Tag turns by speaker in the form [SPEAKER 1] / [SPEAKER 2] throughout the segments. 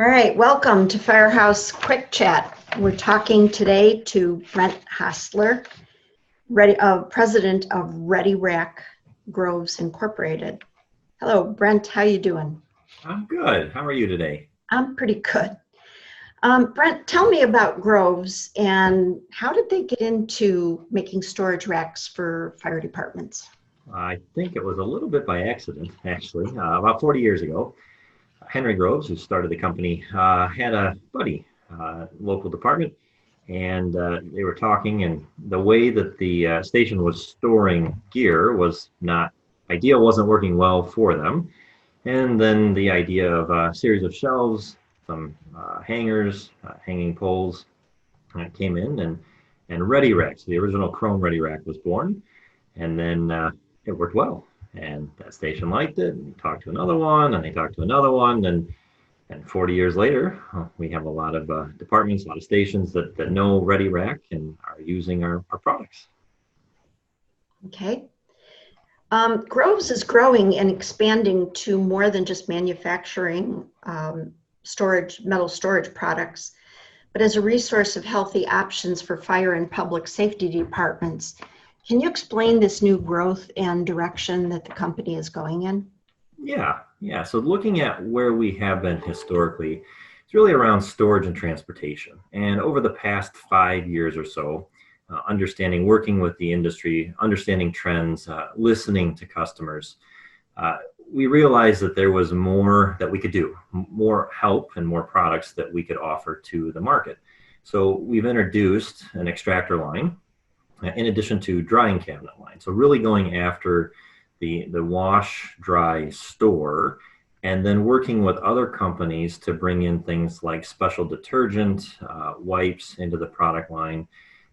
[SPEAKER 1] All right, welcome to Firehouse Quick Chat. We're talking today to Brent Hostler, President of Ready Rack Groves Incorporated. Hello, Brent, how you doing?
[SPEAKER 2] I'm good. How are you today?
[SPEAKER 1] I'm pretty good. Brent, tell me about Groves and how did they get into making storage racks for fire departments?
[SPEAKER 2] I think it was a little bit by accident, actually. About 40 years ago, Henry Groves, who started the company, had a buddy, local department, and they were talking, and the way that the station was storing gear was not ideal, wasn't working well for them. And then the idea of a series of shelves, some hangers, hanging poles came in, and Ready Racks, the original Chrome Ready Rack, was born. And then it worked well. And that station liked it, and talked to another one, and they talked to another one. And 40 years later, we have a lot of departments, a lot of stations that know Ready Rack and are using our products.
[SPEAKER 1] Okay. Groves is growing and expanding to more than just manufacturing metal storage products, but as a resource of healthy options for fire and public safety departments. Can you explain this new growth and direction that the company is going in?
[SPEAKER 2] Yeah. So looking at where we have been historically, it's really around storage and transportation. And over the past 5 years or so, working with the industry, understanding trends, listening to customers, we realized that there was more that we could do, more help and more products that we could offer to the market. So we've introduced an extractor line in addition to drying cabinet line. So really going after the wash, dry, store, and then working with other companies to bring in things like special detergent, wipes into the product line.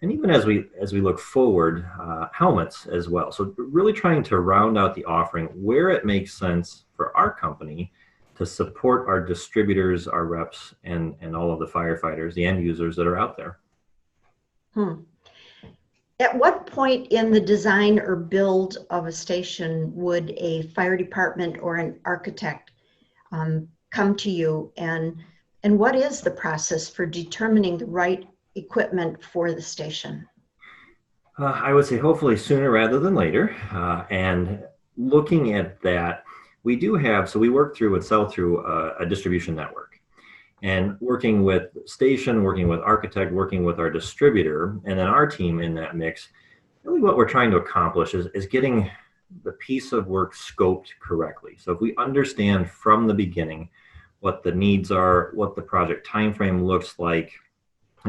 [SPEAKER 2] And even as we look forward, helmets as well. So really trying to round out the offering where it makes sense for our company to support our distributors, our reps, and all of the firefighters, the end users that are out there.
[SPEAKER 1] At what point in the design or build of a station would a fire department or an architect come to you, and what is the process for determining the right equipment for the station?
[SPEAKER 2] I would say hopefully sooner rather than later. And looking at that, we work through and sell through a distribution network. And working with station, working with architect, working with our distributor, and then our team in that mix, really what we're trying to accomplish is getting the piece of work scoped correctly. So if we understand from the beginning what the needs are, what the project timeframe looks like,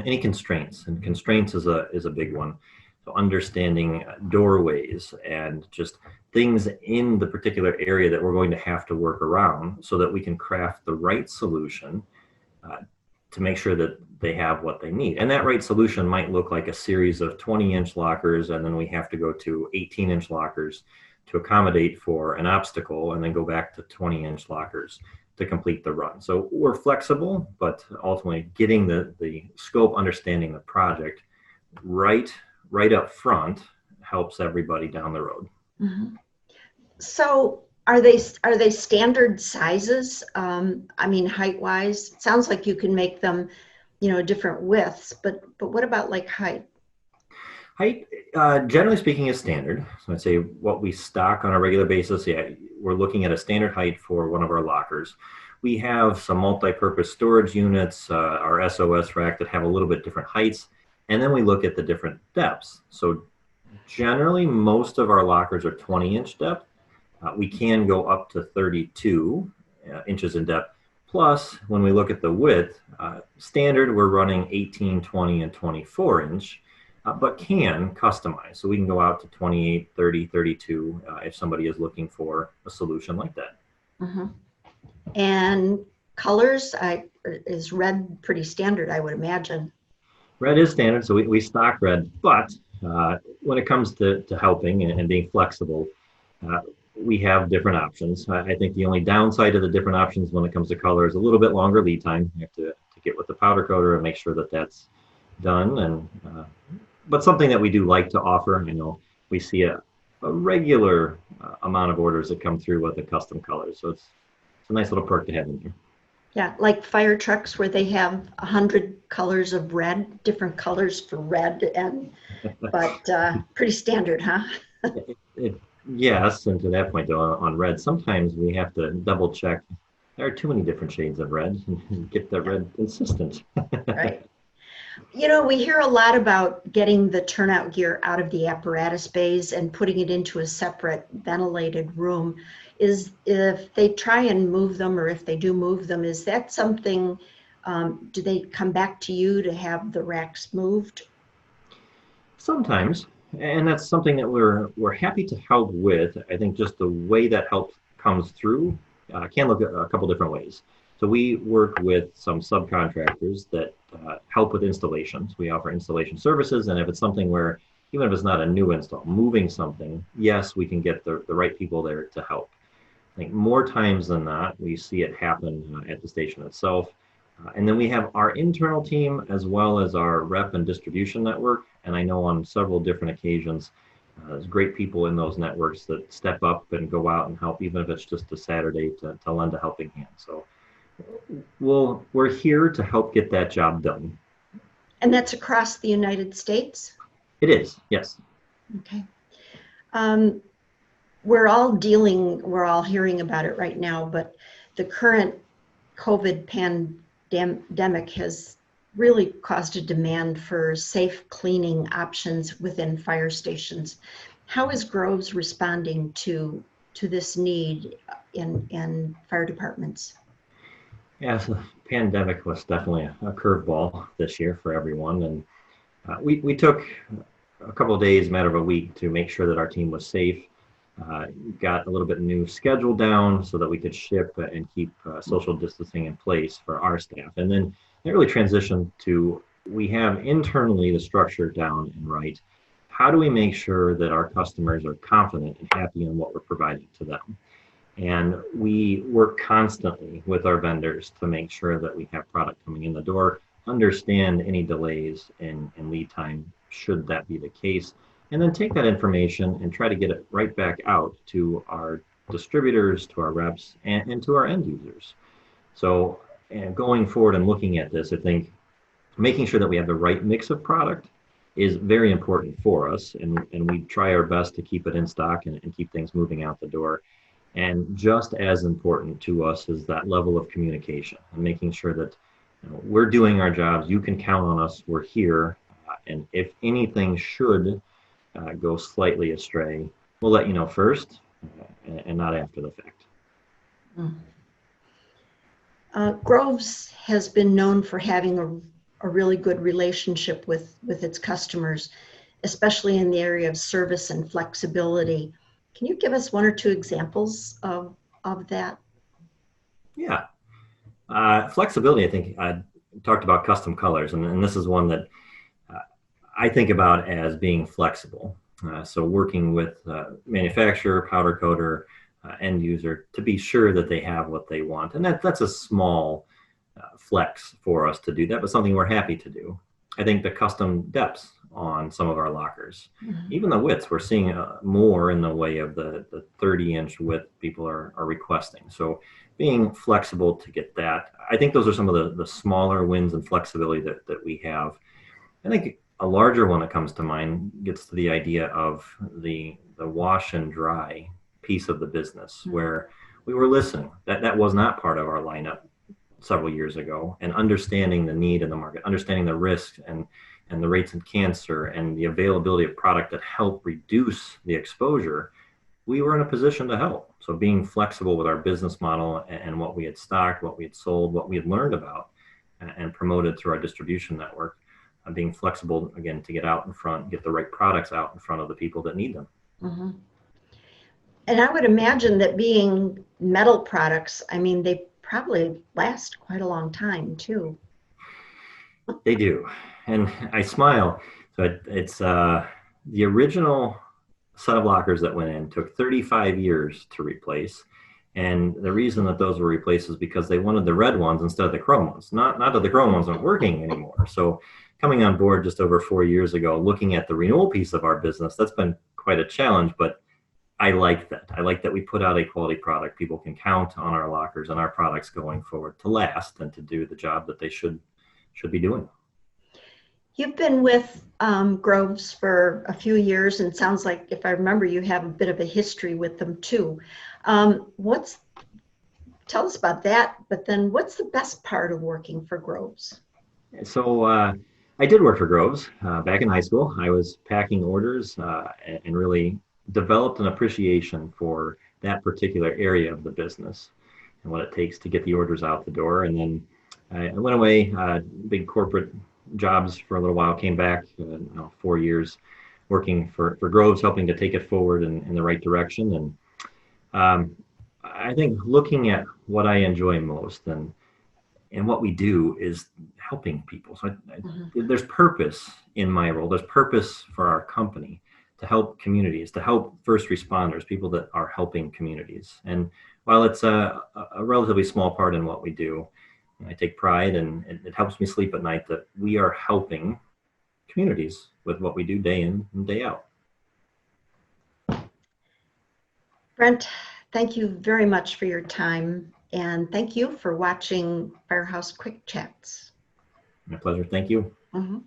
[SPEAKER 2] any constraints, and constraints is a big one. So understanding doorways and just things in the particular area that we're going to have to work around so that we can craft the right solution to make sure that they have what they need. And that right solution might look like a series of 20-inch lockers, and then we have to go to 18-inch lockers to accommodate for an obstacle, and then go back to 20-inch lockers to complete the run. So we're flexible, but ultimately getting the scope, understanding the project right up front helps everybody down the road.
[SPEAKER 1] Mm-hmm. So are they standard sizes? I mean, height-wise, it sounds like you can make them, different widths, but what about like height?
[SPEAKER 2] Height, generally speaking, is standard. So I'd say what we stock on a regular basis, we're looking at a standard height for one of our lockers. We have some multi-purpose storage units, our SOS rack, that have a little bit different heights, and then we look at the different depths. So generally, most of our lockers are 20-inch depth. We can go up to 32 inches in depth. Plus, when we look at the width, standard, we're running 18, 20, and 24-inch, but can customize. So we can go out to 28, 30, 32 if somebody is looking for a solution like that.
[SPEAKER 1] Mm-hmm. And colors, is red pretty standard, I would imagine?
[SPEAKER 2] Red is standard, so we stock red, but when it comes to helping and being flexible, we have different options. I think the only downside of the different options when it comes to color is a little bit longer lead time. You have to get with the powder coater and make sure that that's done. But something that we do like to offer, we see a regular amount of orders that come through with the custom colors. So it's a nice little perk to have in here.
[SPEAKER 1] Yeah, like fire trucks where they have 100 colors of red, different colors for red, and but pretty standard, huh?
[SPEAKER 2] It, yes, and to that point, though, on red, sometimes we have to double check. There are too many different shades of red and get that
[SPEAKER 1] Yeah,
[SPEAKER 2] red consistent.
[SPEAKER 1] right. You know, we hear a lot about getting the turnout gear out of the apparatus bays and putting it into a separate ventilated room. Is if they try and move them, or if they do move them, is that something, do they come back to you to have the racks moved?
[SPEAKER 2] Sometimes, and that's something that we're happy to help with. I think just the way that help comes through can look at a couple different ways. So we work with some subcontractors that help with installations. We offer installation services, and if it's something where even if it's not a new install, moving something, yes, we can get the right people there to help. I think more times than not, we see it happen at the station itself. And then we have our internal team as well as our rep and distribution network. And I know on several different occasions, there's great people in those networks that step up and go out and help, even if it's just a Saturday to lend a helping hand. So we're here to help get that job done.
[SPEAKER 1] And that's across the United States?
[SPEAKER 2] It is, yes.
[SPEAKER 1] Okay. Um, we're all hearing about it right now, but the current COVID pandemic has really caused a demand for safe cleaning options within fire stations. How is Groves responding to this need in fire departments?
[SPEAKER 2] Yeah, so the pandemic was definitely a curveball this year for everyone. And we took a couple of days, matter of a week, to make sure that our team was safe. Got a little bit new schedule down so that we could ship and keep social distancing in place for our staff. And then it really transitioned to we have internally the structure down and right. How do we make sure that our customers are confident and happy in what we're providing to them? And we work constantly with our vendors to make sure that we have product coming in the door, understand any delays in lead time, should that be the case, and then take that information and try to get it right back out to our distributors, to our reps, and to our end users. So, and going forward and looking at this, I think making sure that we have the right mix of product is very important for us. And we try our best to keep it in stock and keep things moving out the door. And just as important to us is that level of communication and making sure that we're doing our jobs. You can count on us. We're here. And if anything should go slightly astray, we'll let you know first and not after the fact.
[SPEAKER 1] Mm. Groves has been known for having a really good relationship with its customers, especially in the area of service and flexibility. Can you give us one or two examples of that?
[SPEAKER 2] Yeah. Flexibility, I think I talked about custom colors, and this is one that I think about as being flexible. So working with manufacturer, powder coater, end user to be sure that they have what they want. And that's a small flex for us to do that, but something we're happy to do. I think the custom depths on some of our lockers,
[SPEAKER 1] Mm-hmm.
[SPEAKER 2] even the widths, we're seeing more in the way of the 30-inch width people are requesting. So being flexible to get that, I think those are some of the smaller wins and flexibility that we have. I think a larger one that comes to mind gets to the idea of the wash and dry piece of the business,
[SPEAKER 1] Mm-hmm.
[SPEAKER 2] where we were listening. That was not part of our lineup several years ago, and understanding the need in the market, understanding the risk and the rates of cancer and the availability of product that help reduce the exposure, we were in a position to help. So being flexible with our business model and what we had stocked, what we had sold, what we had learned about and promoted through our distribution network, being flexible again to get out in front, get the right products out in front of the people that need them.
[SPEAKER 1] Mm-hmm. And I would imagine that being metal products, I mean, they probably last quite a long time too.
[SPEAKER 2] They do. And I smile. So it's the original set of lockers that went in took 35 years to replace. And the reason that those were replaced is because they wanted the red ones instead of the chrome ones. Not that the chrome ones aren't working anymore. So coming on board just over 4 years ago, looking at the renewal piece of our business, that's been quite a challenge. But I like that. I like that we put out a quality product. People can count on our lockers and our products going forward to last and to do the job that they should be doing.
[SPEAKER 1] You've been with Groves for a few years, and it sounds like, if I remember, you have a bit of a history with them too. What's Tell us about that, but then what's the best part of working for Groves?
[SPEAKER 2] So I did work for Groves back in high school. I was packing orders and really developed an appreciation for that particular area of the business and what it takes to get the orders out the door. And then I went away, big corporate jobs for a little while, came back, 4 years working for Groves, helping to take it forward in the right direction. And I think looking at what I enjoy most and what we do is helping people. So there's purpose in my role. There's purpose for our company to help communities, to help first responders, people that are helping communities. And while it's a relatively small part in what we do, I take pride, and it helps me sleep at night that we are helping communities with what we do day in and day out.
[SPEAKER 1] Brent, thank you very much for your time, and thank you for watching Firehouse Quick Chats.
[SPEAKER 2] My pleasure. Thank you.
[SPEAKER 1] Mm-hmm.